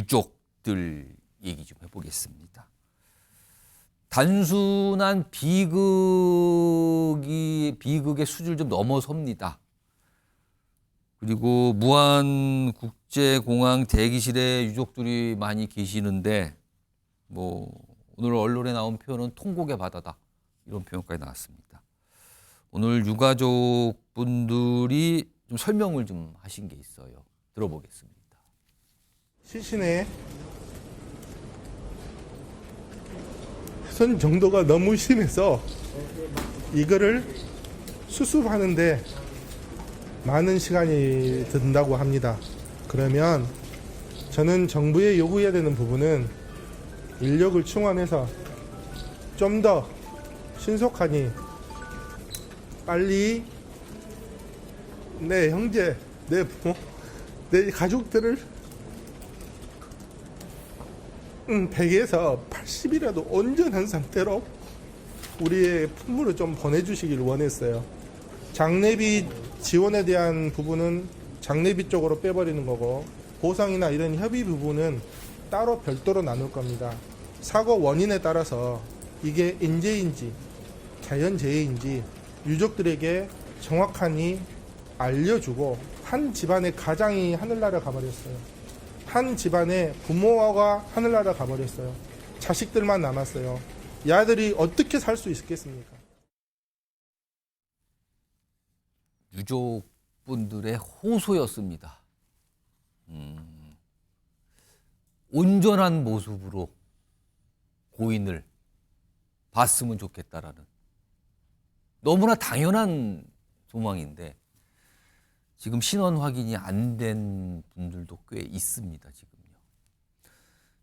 유족들 얘기 좀 해보겠습니다. 단순한 비극의 수준을 좀 넘어섭니다. 그리고 무안국제공항 대기실에 유족들이 많이 계시는데 뭐 오늘 언론에 나온 표현은 통곡의 바다다 이런 표현까지 나왔습니다. 오늘 유가족분들이 좀 설명을 좀 하신 게 있어요. 들어보겠습니다. 시신의 훼손 정도가 너무 심해서 이거를 수습하는데 많은 시간이 든다고 합니다. 그러면 저는 정부에 요구해야 되는 부분은 인력을 충원해서 좀 더 신속하니 빨리 내 형제, 내 부모, 내 가족들을 100에서 80이라도 온전한 상태로 우리의 품으로 좀 보내주시길 원했어요. 장례비 지원에 대한 부분은 장례비 쪽으로 빼버리는 거고 보상이나 이런 협의 부분은 따로 별도로 나눌 겁니다. 사고 원인에 따라서 이게 인재인지 자연재해인지 유족들에게 정확하니 알려주고 한 집안의 가장이 하늘나라 가버렸어요. 한 집안의 부모가 하늘나라 가버렸어요. 자식들만 남았어요. 이 아들이 어떻게 살 수 있겠습니까? 유족분들의 호소였습니다. 온전한 모습으로 고인을 봤으면 좋겠다라는 너무나 당연한 소망인데 지금 신원 확인이 안 된 분들도 꽤 있습니다. 지금요.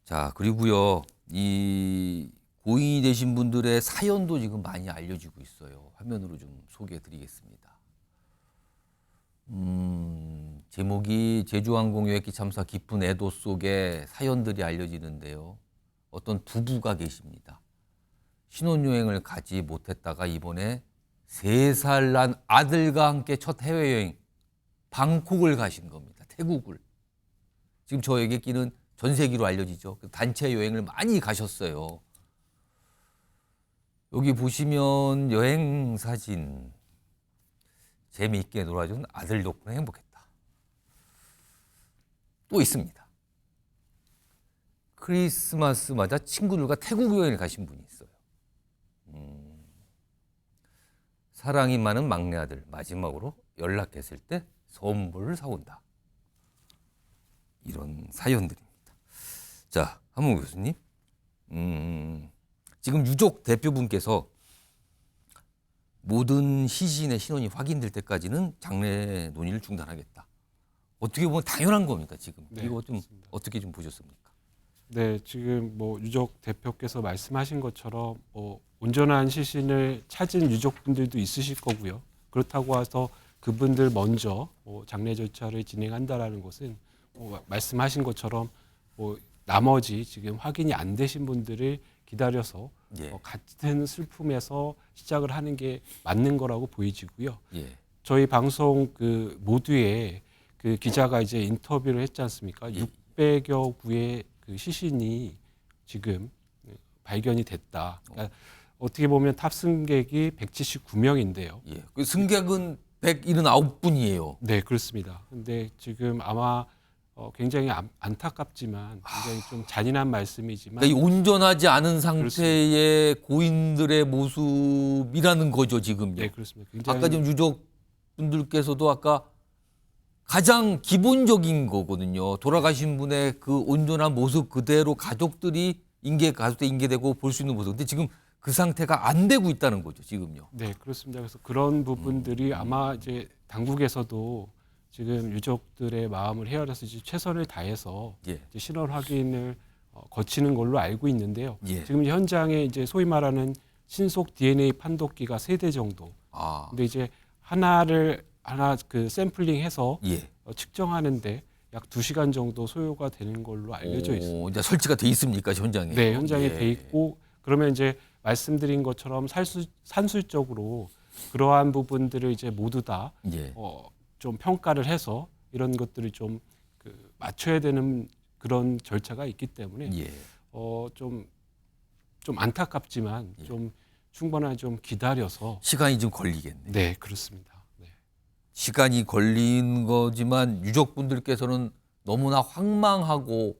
자, 그리고요. 이 고인이 되신 분들의 사연도 지금 많이 알려지고 있어요. 화면으로 좀 소개해 드리겠습니다. 제목이 제주항공 여객기 참사 깊은 애도 속에 사연들이 알려지는데요. 어떤 부부가 계십니다. 신혼여행을 가지 못했다가 이번에 3살 난 아들과 함께 첫 해외여행 방콕을 가신 겁니다. 태국을. 지금 저 여객기는 전 세계로 알려지죠. 단체 여행을 많이 가셨어요. 여기 보시면 여행 사진. 재미있게 놀아준 아들 덕분에 행복했다. 또 있습니다. 크리스마스 맞아 친구들과 태국 여행을 가신 분이 있어요. 사랑이 많은 막내 아들 마지막으로 연락했을 때 선물을 사온다. 이런 사연들입니다. 자, 한문 교수님. 지금 유족 대표분께서 모든 시신의 신원이 확인될 때까지는 장례 논의를 중단하겠다. 어떻게 보면 당연한 겁니다. 지금 네, 이거 좀 맞습니다. 어떻게 좀 보셨습니까? 네, 지금 뭐 유족 대표께서 말씀하신 것처럼 뭐 온전한 시신을 찾은 유족분들도 있으실 거고요. 그렇다고 해서 그분들 먼저 뭐 장례 절차를 진행한다라는 것은 뭐 말씀하신 것처럼 뭐 나머지 지금 확인이 안 되신 분들을 기다려서 예. 같은 슬픔에서 시작을 하는 게 맞는 거라고 보이지고요. 예. 저희 방송 그 모두에 그 기자가 이제 인터뷰를 했지 않습니까? 예. 600여 구의 그 시신이 지금 발견이 됐다. 그러니까 어떻게 보면 탑승객이 179명인데요. 예. 그 승객은 179분이에요. 네, 그렇습니다. 근데 지금 아마 굉장히 안타깝지만 굉장히 좀 잔인한 말씀이지만 그러니까 이 온전하지 않은 상태의 고인들의 모습이라는 거죠, 지금요. 네, 그렇습니다. 굉장히 아까 지금 유족분들께서도 아까 가장 기본적인 거거든요. 돌아가신 분의 그 온전한 모습 그대로 가족들이 가족들 인계되고 볼 수 있는 모습. 근데 지금 그 상태가 안 되고 있다는 거죠, 지금요. 네, 그렇습니다. 그래서 그런 부분들이 아마 이제 당국에서도 지금 유족들의 마음을 헤아려서 이제 최선을 다해서 예. 이제 신원 확인을 거치는 걸로 알고 있는데요. 예. 지금 현장에 이제 소위 말하는 신속 DNA 판독기가 3대 정도. 아. 근데 이제 하나 그 샘플링해서 예. 측정하는데 약 2시간 정도 소요가 되는 걸로 알려져 있습니다. 이제 설치가 돼 있습니까, 현장에? 네, 현장에 예. 돼 있고 그러면 이제 말씀드린 것처럼 산술적으로 그러한 부분들을 이제 모두 다 예. 좀 평가를 해서 이런 것들을 좀 그 맞춰야 되는 그런 절차가 있기 때문에 예. 좀 안타깝지만 좀 충분한 좀 기다려서 시간이 좀 걸리겠네. 네, 그렇습니다. 네. 시간이 걸린 거지만 유족분들께서는 너무나 황망하고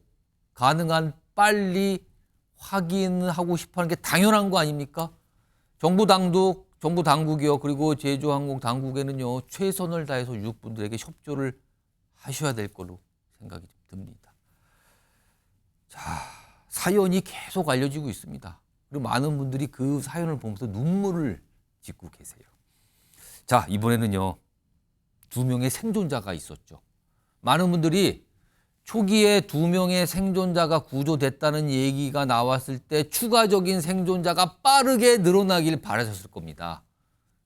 가능한 빨리 확인하고 싶어하는 게 당연한 거 아닙니까? 정부 당국이요, 그리고 제주항공 당국에는요, 최선을 다해서 유족분들에게 협조를 하셔야 될 걸로 생각이 듭니다. 자, 사연이 계속 알려지고 있습니다. 그리고 많은 분들이 그 사연을 보면서 눈물을 짓고 계세요. 자, 이번에는요, 2명의 생존자가 있었죠. 많은 분들이 초기에 2명의 생존자가 구조됐다는 얘기가 나왔을 때 추가적인 생존자가 빠르게 늘어나길 바라셨을 겁니다.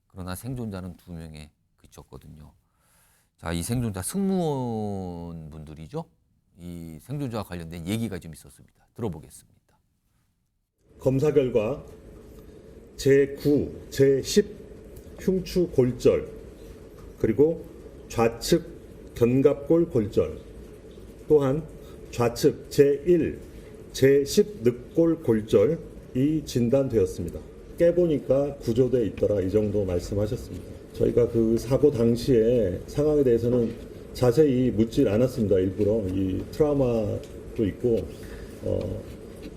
그러나 생존자는 2명에 그쳤거든요. 자, 이 생존자 승무원 분들이죠. 이 생존자와 관련된 얘기가 좀 있었습니다. 들어보겠습니다. 검사 결과 제9, 제10 흉추 골절, 그리고 좌측 견갑골 골절, 또한 좌측 제1, 제10 늑골 골절이 진단되었습니다. 깨보니까 구조돼 있더라, 이 정도 말씀하셨습니다. 저희가 그 사고 당시에 상황에 대해서는 자세히 묻질 않았습니다. 일부러 이 트라우마도 있고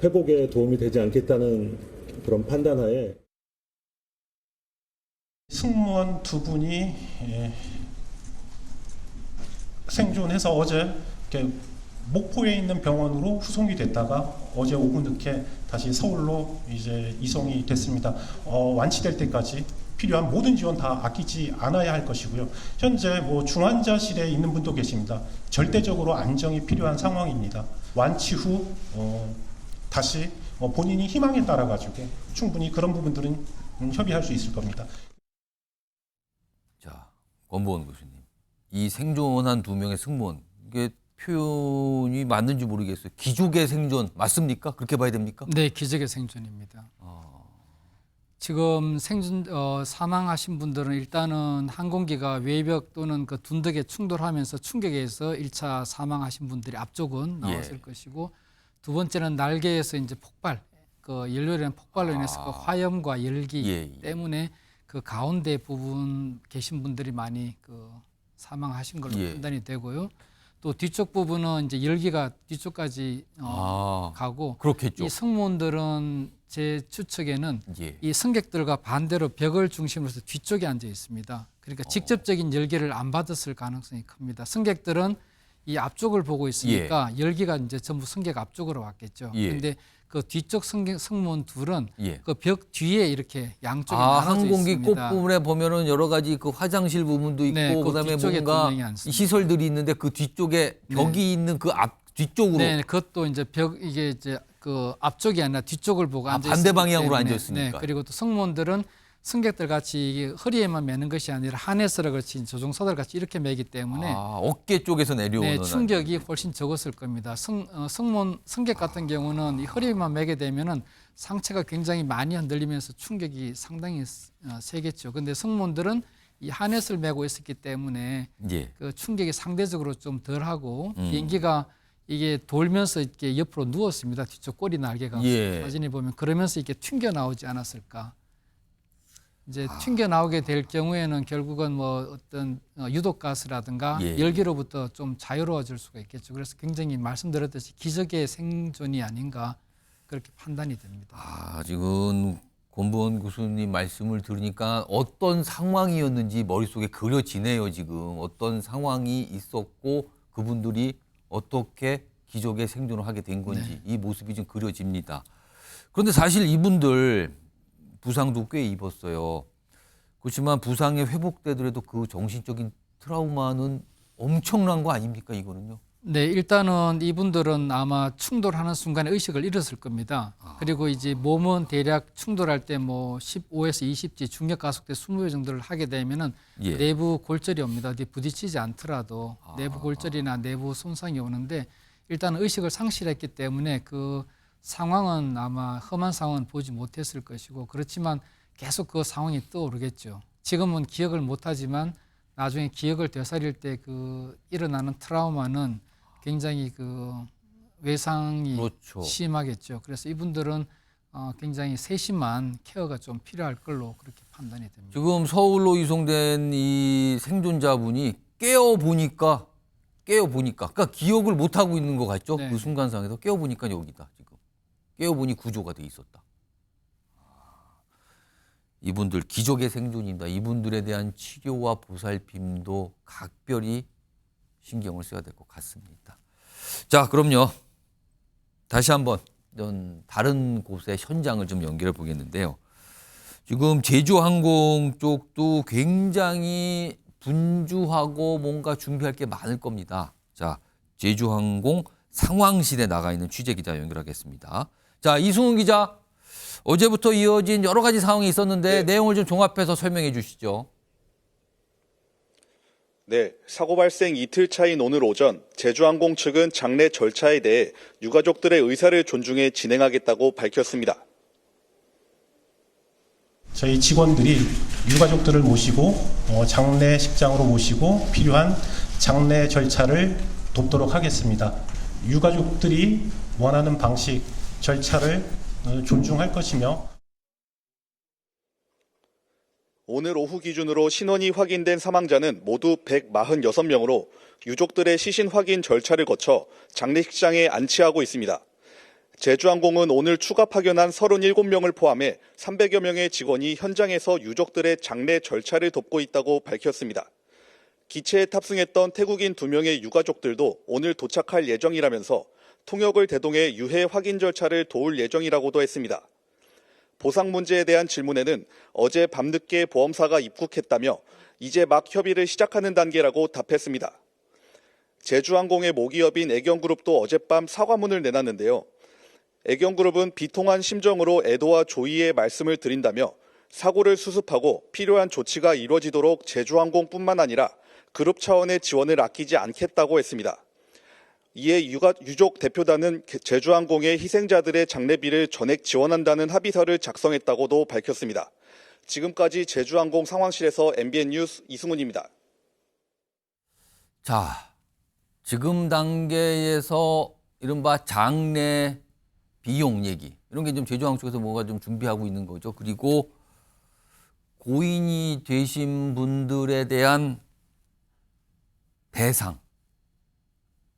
회복에 도움이 되지 않겠다는 그런 판단하에 승무원 2분이 생존해서 어제 이렇게 목포에 있는 병원으로 후송이 됐다가 어제 오후 늦게 다시 서울로 이제 이송이 됐습니다. 완치될 때까지 필요한 모든 지원 다 아끼지 않아야 할 것이고요. 현재 중환자실에 있는 분도 계십니다. 절대적으로 안정이 필요한 상황입니다. 완치 후 다시 본인이 희망에 따라 가지고 충분히 그런 부분들은 협의할 수 있을 겁니다. 자, 권보원 교수님, 이 생존한 2명의 승무원, 이게 표현이 맞는지 모르겠어요. 기족의 생존 맞습니까? 그렇게 봐야 됩니까? 네, 기적의 생존입니다. 지금 사망하신 분들은 일단은 항공기가 외벽 또는 그 둔덕에 충돌하면서 충격에서 1차 사망하신 분들이 앞쪽은 나왔을 것이고, 두 번째는 날개에서 이제 폭발, 그 연료라는 폭발로 인해서 그 화염과 열기 때문에 그 가운데 부분 계신 분들이 많이 그 사망하신 걸로 판단이 되고요. 또 뒤쪽 부분은 이제 열기가 뒤쪽까지 가고, 그렇겠죠. 이 승무원들은 제 추측에는 이 승객들과 반대로 벽을 중심으로 해서 뒤쪽에 앉아 있습니다. 그러니까 직접적인 열기를 안 받았을 가능성이 큽니다. 승객들은 이 앞쪽을 보고 있으니까 열기가 이제 전부 승객 앞쪽으로 왔겠죠. 그런데 그 뒤쪽 승무원 둘은 그 벽 뒤에 이렇게 양쪽에 나눠져 항공기 있습니다. 꽃부분에 보면은 여러 가지 그 화장실 부분도 있고, 네, 그 그다음에 뒤쪽에 뭔가 2명이 앉습니다. 시설들이 있는데 그 뒤쪽에 벽이 있는 그 앞 뒤쪽으로 네, 그것도 이제 이게 이제 그 앞쪽이 아니라 뒤쪽을 보고 앉아 반대 방향으로 때문에, 앉아 있으니까. 네, 그리고 또 승무원들은 승객들 같이 이게 허리에만 매는 것이 아니라 하네스를 같이 조종사들 같이 이렇게 매기 때문에 어깨 쪽에서 내려오는 충격이 훨씬 적었을 겁니다. 승객 같은 경우는 이 허리에만 매게 되면은 상체가 굉장히 많이 흔들리면서 충격이 상당히 세겠죠. 근데 승무원들은 이 하네스를 매고 있었기 때문에 그 충격이 상대적으로 좀 덜하고 비행기가 이게 돌면서 이렇게 옆으로 누웠습니다. 뒤쪽 꼬리 날개가 사진에 보면 그러면서 이렇게 튕겨 나오지 않았을까. 이제 튕겨 나오게 될 경우에는 결국은 어떤 유독가스라든가 열기로부터 좀 자유로워질 수가 있겠죠. 그래서 굉장히 말씀드렸듯이 기적의 생존이 아닌가 그렇게 판단이 됩니다. 지금 권보원 교수님 말씀을 들으니까 어떤 상황이었는지 머릿속에 그려지네요. 지금 어떤 상황이 있었고 그분들이 어떻게 기적의 생존을 하게 된 건지 이 모습이 좀 그려집니다. 그런데 사실 이분들 부상도 꽤 입었어요. 그렇지만 부상이 회복되더라도 그 정신적인 트라우마는 엄청난 거 아닙니까, 이거는요? 네, 일단은 이분들은 아마 충돌하는 순간에 의식을 잃었을 겁니다. 그리고 이제 몸은 대략 충돌할 때 15에서 20G 중력 가속대 20회 정도를 하게 되면은 내부 골절이 옵니다. 어디 부딪히지 않더라도 내부 골절이나 내부 손상이 오는데 일단 의식을 상실했기 때문에 그 상황은 아마 험한 상황은 보지 못했을 것이고, 그렇지만 계속 그 상황이 떠오르겠죠. 지금은 기억을 못하지만 나중에 기억을 되살릴 때 그 일어나는 트라우마는 굉장히 그 외상이 그렇죠. 심하겠죠. 그래서 이분들은 굉장히 세심한 케어가 좀 필요할 걸로 그렇게 판단이 됩니다. 지금 서울로 이송된 이 생존자분이 깨어보니까 그러니까 기억을 못 하고 있는 것 같죠? 네. 그 순간상에서 깨어보니까 여기다 지금 깨어보니 구조가 돼 있었다. 이분들 기적의 생존입니다. 이분들에 대한 치료와 보살핌도 각별히 신경을 써야 될 것 같습니다. 자, 그럼요. 다시 한번 다른 곳의 현장을 좀 연결해 보겠는데요. 지금 제주항공 쪽도 굉장히 분주하고 뭔가 준비할 게 많을 겁니다. 자, 제주항공 상황실에 나가 있는 취재 기자 연결하겠습니다. 자, 이승훈 기자, 어제부터 이어진 여러 가지 상황이 있었는데 내용을 좀 종합해서 설명해 주시죠. 네, 사고 발생 이틀 차인 오늘 오전 제주항공 측은 장례 절차에 대해 유가족들의 의사를 존중해 진행하겠다고 밝혔습니다. 저희 직원들이 유가족들을 모시고 장례식장으로 모시고 필요한 장례 절차를 돕도록 하겠습니다. 유가족들이 원하는 방식, 절차를 존중할 것이며 오늘 오후 기준으로 신원이 확인된 사망자는 모두 146명으로 유족들의 시신 확인 절차를 거쳐 장례식장에 안치하고 있습니다. 제주항공은 오늘 추가 파견한 37명을 포함해 300여 명의 직원이 현장에서 유족들의 장례 절차를 돕고 있다고 밝혔습니다. 기체에 탑승했던 태국인 2명의 유가족들도 오늘 도착할 예정이라면서 통역을 대동해 유해 확인 절차를 도울 예정이라고도 했습니다. 보상 문제에 대한 질문에는 어제 밤늦게 보험사가 입국했다며 이제 막 협의를 시작하는 단계라고 답했습니다. 제주항공의 모기업인 애경그룹도 어젯밤 사과문을 내놨는데요. 애경그룹은 비통한 심정으로 애도와 조의의 말씀을 드린다며 사고를 수습하고 필요한 조치가 이루어지도록 제주항공뿐만 아니라 그룹 차원의 지원을 아끼지 않겠다고 했습니다. 이에 유족 대표단은 제주항공의 희생자들의 장례비를 전액 지원한다는 합의서를 작성했다고도 밝혔습니다. 지금까지 제주항공 상황실에서 MBN 뉴스 이승훈입니다. 자, 지금 단계에서 이른바 장례 비용 얘기 이런 게 좀 제주항 쪽에서 뭔가 좀 준비하고 있는 거죠. 그리고 고인이 되신 분들에 대한 배상.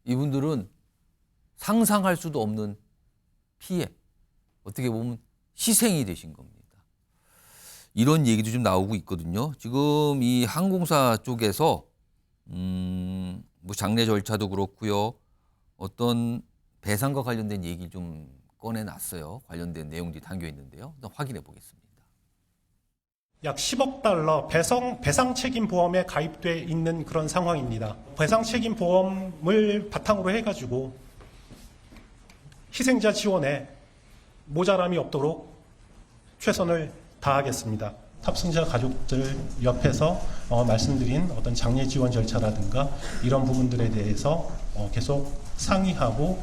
이분들은 상상할 수도 없는 피해, 어떻게 보면 희생이 되신 겁니다. 이런 얘기도 좀 나오고 있거든요. 지금 이 항공사 쪽에서 뭐 장례 절차도 그렇고요. 어떤 배상과 관련된 얘기를 좀 꺼내놨어요. 관련된 내용들이 담겨 있는데요. 일단 확인해 보겠습니다. 약 10억 달러 배상 책임 보험에 가입돼 있는 그런 상황입니다. 배상 책임 보험을 바탕으로 해가지고 희생자 지원에 모자람이 없도록 최선을 다하겠습니다. 탑승자 가족들 옆에서 말씀드린 어떤 장례 지원 절차라든가 이런 부분들에 대해서 계속 상의하고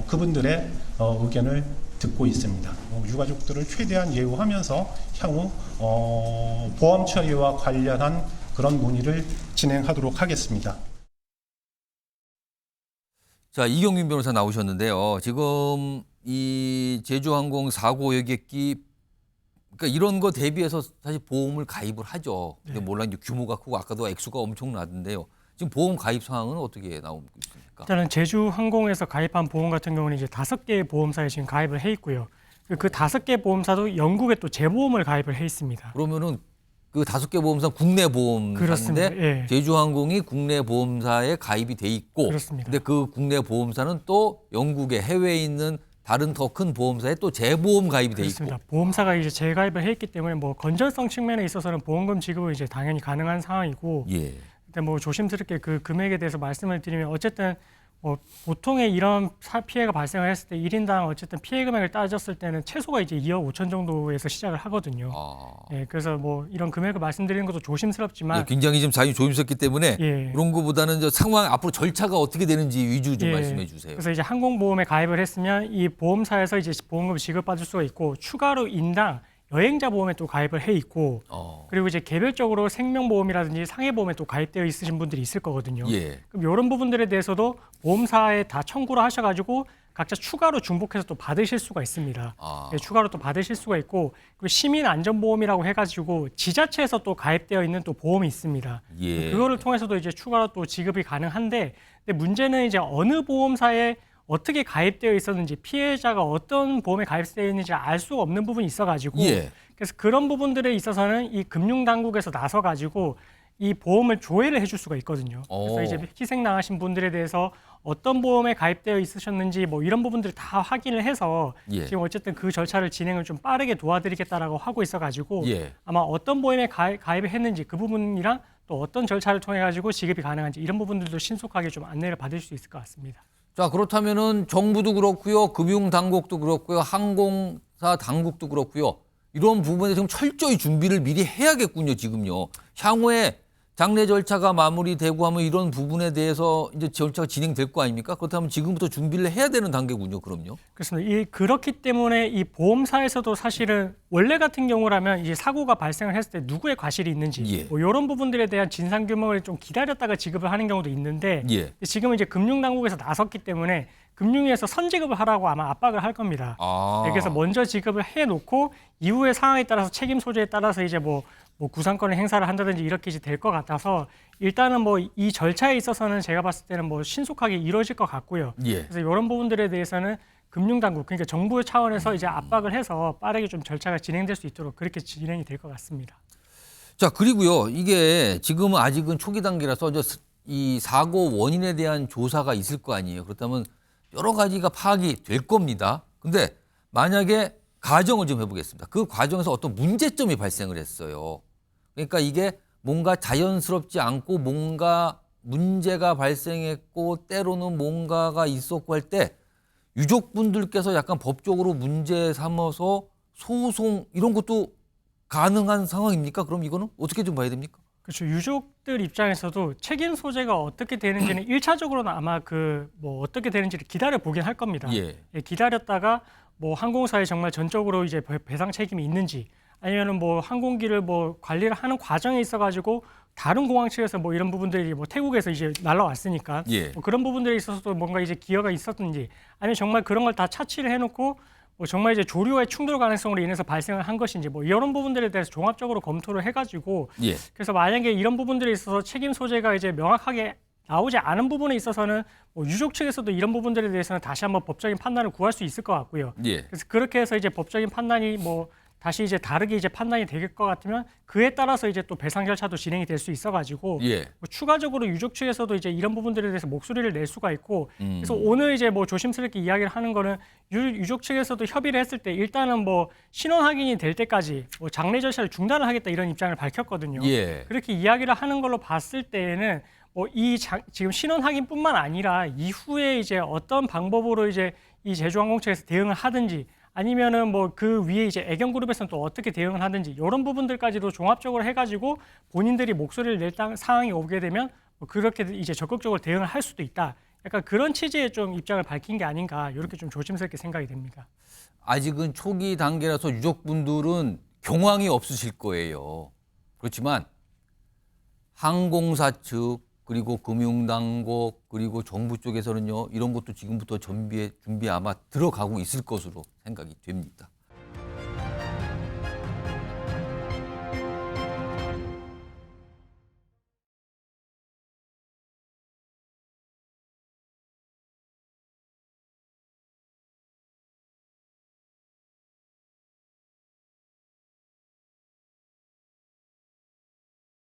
그분들의 의견을 듣고 있습니다. 유가족들을 최대한 예우하면서 향후 보험 처리와 관련한 그런 문의를 진행하도록 하겠습니다. 자, 이경민 변호사 나오셨는데요. 지금 이 제주항공 사고 여객기 그러니까 이런 거 대비해서 사실 보험을 가입을 하죠. 근데 몰라 이제 규모가 크고 아까도 액수가 엄청나던데요. 지금 보험 가입 상황은 어떻게 나오고 있습니까? 일단은 제주항공에서 가입한 보험 같은 경우는 이제 5개의 보험사에 지금 가입을 해 있고요. 그 5개 보험사도 영국에 또 재보험을 가입을 해 있습니다. 그러면은 그 5개 보험사 국내 그렇습니다. 보험사인데 예. 제주항공이 국내 보험사에 가입이 돼 있고, 그렇습니다. 근데 그 국내 보험사는 또 영국에 해외에 있는 다른 더 큰 보험사에 또 재보험 가입이 돼 있고. 그렇습니다. 보험사가 이제 재가입을 해 있기 때문에 뭐 건전성 측면에 있어서는 보험금 지급은 이제 당연히 가능한 상황이고, 예. 근데 뭐 조심스럽게 그 금액에 대해서 말씀을 드리면 어쨌든 뭐 보통의 이런 피해가 발생을 했을 때 1인당 어쨌든 피해 금액을 따졌을 때는 최소가 이제 2억 5천 정도에서 시작을 하거든요. 예, 그래서 뭐 이런 금액을 말씀드리는 것도 조심스럽지만 예, 굉장히 좀 자유 조심스럽기 때문에 예. 그런 거보다는 저 상황 앞으로 절차가 어떻게 되는지 위주 좀 예. 말씀해 주세요. 그래서 이제 항공보험에 가입을 했으면 이 보험사에서 이제 보험금을 지급받을 수가 있고 추가로 인당 여행자 보험에 또 가입을 해 있고 그리고 이제 개별적으로 생명보험이라든지 상해보험에 또 가입되어 있으신 분들이 있을 거거든요. 예. 그럼 이런 부분들에 대해서도 보험사에 다 청구를 하셔가지고 각자 추가로 중복해서 또 받으실 수가 있습니다. 아. 네, 추가로 또 받으실 수가 있고 그리고 시민안전보험이라고 해가지고 지자체에서 또 가입되어 있는 또 보험이 있습니다. 예. 그거를 통해서도 이제 추가로 또 지급이 가능한데 근데 문제는 이제 어느 보험사에 어떻게 가입되어 있었는지 피해자가 어떤 보험에 가입되어 있는지 알 수가 없는 부분이 있어가지고 예. 그래서 그런 부분들에 있어서는 이 금융당국에서 나서가지고 이 보험을 조회를 해줄 수가 있거든요. 그래서 오. 이제 희생당하신 분들에 대해서 어떤 보험에 가입되어 있으셨는지 뭐 이런 부분들을 다 확인을 해서 예. 지금 어쨌든 그 절차를 진행을 좀 빠르게 도와드리겠다라고 하고 있어가지고 예. 아마 어떤 보험에 가입을 했는지 그 부분이랑 또 어떤 절차를 통해 가지고 지급이 가능한지 이런 부분들도 신속하게 좀 안내를 받을 수 있을 것 같습니다. 자, 그렇다면은 정부도 그렇고요, 금융 당국도 그렇고요, 항공사 당국도 그렇고요. 이런 부분에 좀 철저히 준비를 미리 해야겠군요, 지금요. 향후에 장례 절차가 마무리되고 하면 이런 부분에 대해서 이제 절차가 진행될 거 아닙니까? 그렇다면 지금부터 준비를 해야 되는 단계군요, 그럼요. 그렇습니다. 그렇기 때문에 이 보험사에서도 사실은 원래 같은 경우라면 이제 사고가 발생을 했을 때 누구의 과실이 있는지 예. 뭐 이런 부분들에 대한 진상 규명을 좀 기다렸다가 지급을 하는 경우도 있는데 예. 지금은 이제 금융당국에서 나섰기 때문에 금융위에서 선지급을 하라고 아마 압박을 할 겁니다. 아. 네, 그래서 먼저 지급을 해놓고 이후의 상황에 따라서 책임 소재에 따라서 이제 뭐 구상권을 행사를 한다든지 이렇게 이제 될 것 같아서 일단은 뭐 이 절차에 있어서는 제가 봤을 때는 뭐 신속하게 이루어질 것 같고요. 예. 그래서 이런 부분들에 대해서는 금융당국 그러니까 정부 차원에서 이제 압박을 해서 빠르게 좀 절차가 진행될 수 있도록 그렇게 진행이 될 것 같습니다. 자, 그리고요, 이게 지금은 아직은 초기 단계라서 이 사고 원인에 대한 조사가 있을 거 아니에요. 그렇다면 여러 가지가 파악이 될 겁니다. 근데 만약에 가정을 좀 해보겠습니다. 그 과정에서 어떤 문제점이 발생을 했어요. 그러니까 이게 뭔가 자연스럽지 않고 뭔가 문제가 발생했고 때로는 뭔가가 있었고 할 때 유족분들께서 약간 법적으로 문제 삼아서 소송 이런 것도 가능한 상황입니까? 그럼 이거는 어떻게 좀 봐야 됩니까? 그렇죠. 유족들 입장에서도 책임 소재가 어떻게 되는지는 1차적으로는 아마 뭐 어떻게 되는지를 기다려 보긴 할 겁니다. 예. 기다렸다가 뭐 항공사에 정말 전적으로 이제 배상 책임이 있는지 아니면은 뭐 항공기를 뭐 관리를 하는 과정에 있어가지고 다른 공항 측에서 뭐 이런 부분들이 뭐 태국에서 이제 날라왔으니까 예. 뭐 그런 부분들에 있어서도 뭔가 이제 기여가 있었든지 아니면 정말 그런 걸 다 차치를 해놓고 뭐 정말 이제 조류와의 충돌 가능성으로 인해서 발생을 한 것인지 뭐 이런 부분들에 대해서 종합적으로 검토를 해가지고 예. 그래서 만약에 이런 부분들에 있어서 책임 소재가 이제 명확하게 나오지 않은 부분에 있어서는 뭐 유족 측에서도 이런 부분들에 대해서는 다시 한번 법적인 판단을 구할 수 있을 것 같고요. 예. 그래서 그렇게 해서 이제 법적인 판단이 뭐 다시 이제 다르게 이제 판단이 될 것 같으면 그에 따라서 이제 또 배상 절차도 진행이 될 수 있어가지고 예. 뭐 추가적으로 유족 측에서도 이제 이런 부분들에 대해서 목소리를 낼 수가 있고 그래서 오늘 이제 뭐 조심스럽게 이야기를 하는 거는 유족 측에서도 협의를 했을 때 일단은 뭐 신원 확인이 될 때까지 뭐 장례 절차를 중단을 하겠다 이런 입장을 밝혔거든요. 예. 그렇게 이야기를 하는 걸로 봤을 때에는 뭐 지금 신원 확인뿐만 아니라 이후에 이제 어떤 방법으로 이제 이 제주항공 측에서 대응을 하든지 아니면은 뭐 그 위에 이제 애경그룹에서는 또 어떻게 대응을 하든지 이런 부분들까지도 종합적으로 해가지고 본인들이 목소리를 낼 상황이 오게 되면 뭐 그렇게 이제 적극적으로 대응을 할 수도 있다. 약간 그런 취지의 좀 입장을 밝힌 게 아닌가 이렇게 좀 조심스럽게 생각이 됩니다. 아직은 초기 단계라서 유족분들은 경황이 없으실 거예요. 그렇지만 항공사 측 그리고 금융당국 그리고 정부 쪽에서는요 이런 것도 지금부터 준비 아마 들어가고 있을 것으로 생각이 됩니다.